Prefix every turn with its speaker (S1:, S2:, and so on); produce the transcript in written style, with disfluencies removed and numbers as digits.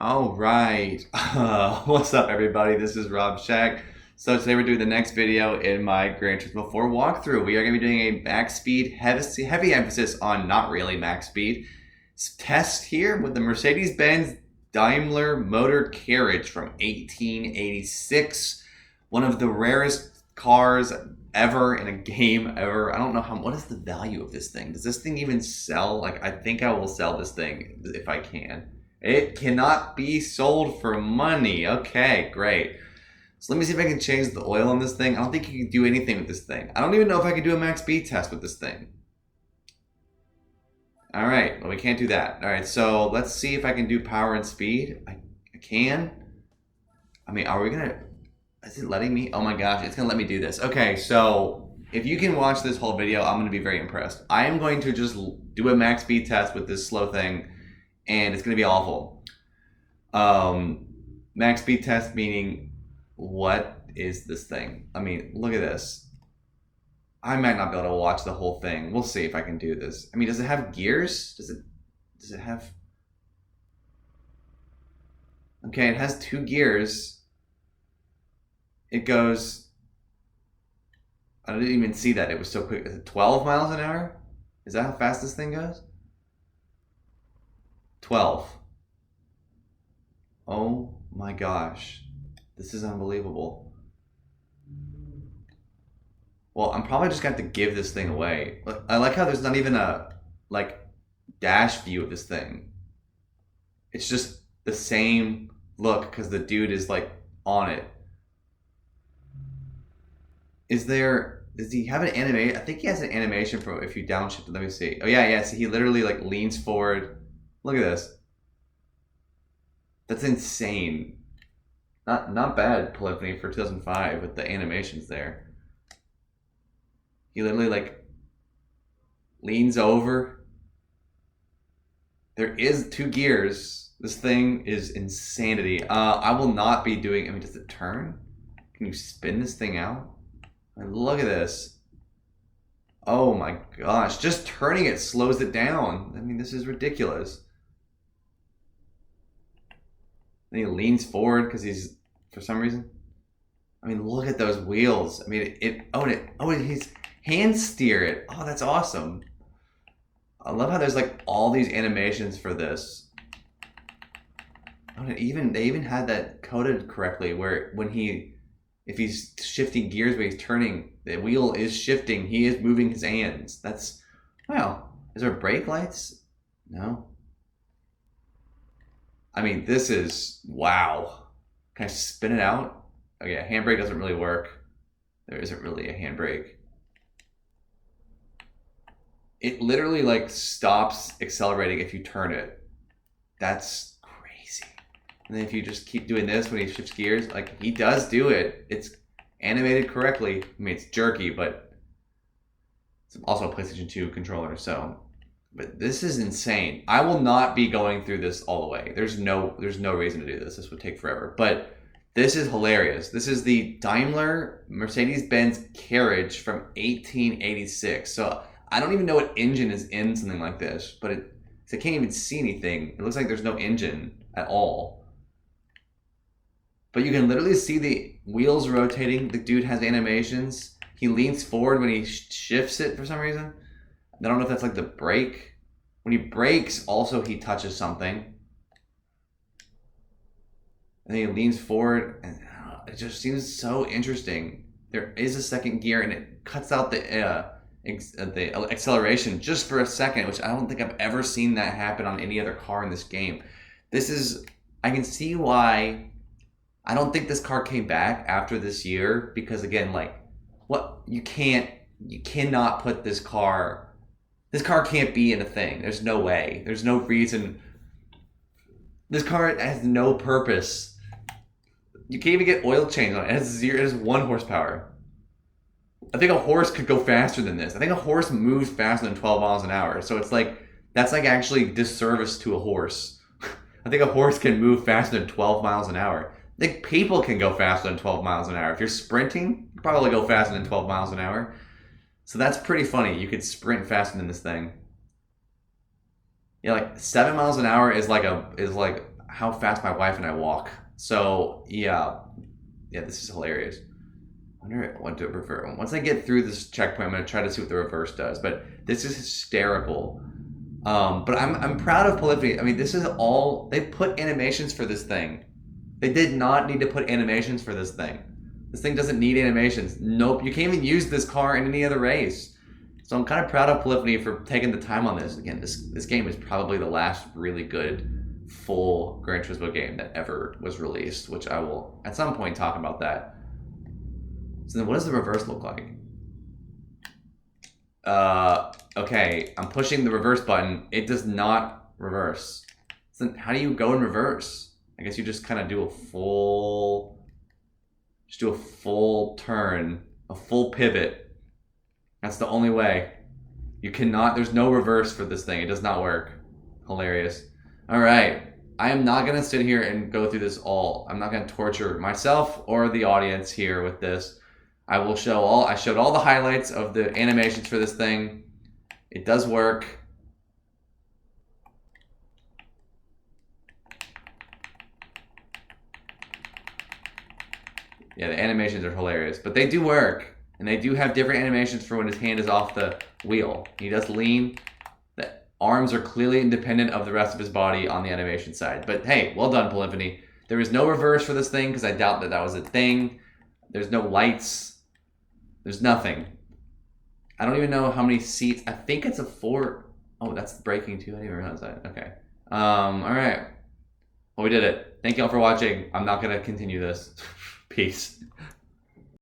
S1: All right. What's up, everybody? This is Rob Shack. So today we're doing the next video in my Gran Turismo 4 walkthrough. We are going to be doing a max speed, heavy emphasis on not really max speed test here with the Mercedes-Benz Daimler motor Carriage from 1886. One of the rarest cars ever in a game ever. I don't know what is the value of this thing? Does this thing even sell? Like, I think I will sell this thing if I can. It cannot be sold for money. Okay, great. So let me see if I can change the oil on this thing. I don't think you can do anything with this thing. I don't even know if I can do a max speed test with this thing. All right, well, we can't do that. All right, so let's see if I can do power and speed. I can. I mean, are we gonna, is it letting me? Oh my gosh, it's gonna let me do this. Okay, so if you can watch this whole video, I'm gonna be very impressed. I am going to just do a max speed test with this slow thing, and it's gonna be awful. Max speed test meaning, what is this thing? I mean, look at this. I might not be able to watch the whole thing. We'll see if I can do this. I mean, does it have gears? Does it have? Okay, it has 2 gears. It goes, I didn't even see that. It was so quick. Is it 12 miles an hour? Is that how fast this thing goes? 12. Oh my gosh. This is unbelievable. Well, I'm probably just going to have to give this thing away. I like how there's not even a, like, dash view of this thing. It's just the same look because the dude is, like, on it. Does he have an animation? I think he has an animation for if you downshift it. Let me see. Oh, yeah, so he literally, like, leans forward. Look at this. That's insane. Not bad polyphony for 2005 with the animations there. He literally, like, leans over. There is 2 gears. This thing is insanity. I will not be doing, I mean, does it turn? Can you spin this thing out? I mean, look at this. Oh my gosh, just turning it slows it down. I mean, this is ridiculous. Then he leans forward because he's, for some reason. I mean, look at those wheels. I mean, he's hand steer it. Oh, that's awesome. I love how there's like all these animations for this. Oh, they even had that coded correctly where if he's shifting gears but he's turning, the wheel is shifting. He is moving his hands. That's, wow. Is there brake lights? No. I mean, this is, wow. Can I spin it out? Oh yeah, handbrake doesn't really work. There isn't really a handbrake. It literally like stops accelerating if you turn it. That's crazy. And then if you just keep doing this when he shifts gears, like he does do it. It's animated correctly. I mean, it's jerky, but it's also a PlayStation 2 controller, so. But this is insane. I will not be going through this all the way. There's no reason to do this. This would take forever. But this is hilarious. This is the Daimler Mercedes-Benz Carriage from 1886. So I don't even know what engine is in something like this, but I can't even see anything. It looks like there's no engine at all. But you can literally see the wheels rotating. The dude has animations. He leans forward when he shifts it for some reason. I don't know if that's like the brake. When he brakes, also he touches something. And then he leans forward, and it just seems so interesting. There is a second gear, and it cuts out the acceleration just for a second, which I don't think I've ever seen that happen on any other car in this game. I can see why I don't think this car came back after this year, because again, like, you cannot put this car can't be in a thing. There's no way. There's no reason. This car has no purpose. You can't even get oil change on it. It has 1 horsepower. I think a horse could go faster than this. I think a horse moves faster than 12 miles an hour. So it's like, that's like actually disservice to a horse. I think a horse can move faster than 12 miles an hour. I think people can go faster than 12 miles an hour. If you're sprinting, you can probably go faster than 12 miles an hour. So that's pretty funny. You could sprint faster than this thing. Yeah, like 7 miles an hour is like how fast my wife and I walk. So yeah, this is hilarious. I wonder what to reverse. Once I get through this checkpoint, I'm gonna try to see what the reverse does. But this is hysterical. But I'm proud of Polyphony. I mean, this is all they put animations for this thing. They did not need to put animations for this thing. This thing doesn't need animations. Nope, you can't even use this car in any other race. So I'm kind of proud of Polyphony for taking the time on this. Again, this game is probably the last really good full Gran Turismo game that ever was released, which I will at some point talk about that. So then what does the reverse look like? Okay, I'm pushing the reverse button. It does not reverse. So then how do you go in reverse? I guess you just kind of do a full turn, a full pivot. That's the only way. You cannot, there's no reverse for this thing. It does not work. Hilarious. All right. I am not going to sit here and go through this all. I'm not going to torture myself or the audience here with this. I showed all the highlights of the animations for this thing. It does work. Yeah, the animations are hilarious, but they do work. And they do have different animations for when his hand is off the wheel. He does lean. The arms are clearly independent of the rest of his body on the animation side. But hey, well done, Polyphony. There is no reverse for this thing because I doubt that was a thing. There's no lights. There's nothing. I don't even know how many seats. I think it's a 4. Oh, that's braking too. I didn't even realize that. Okay. All right. Well, we did it. Thank y'all for watching. I'm not going to continue this. Peace.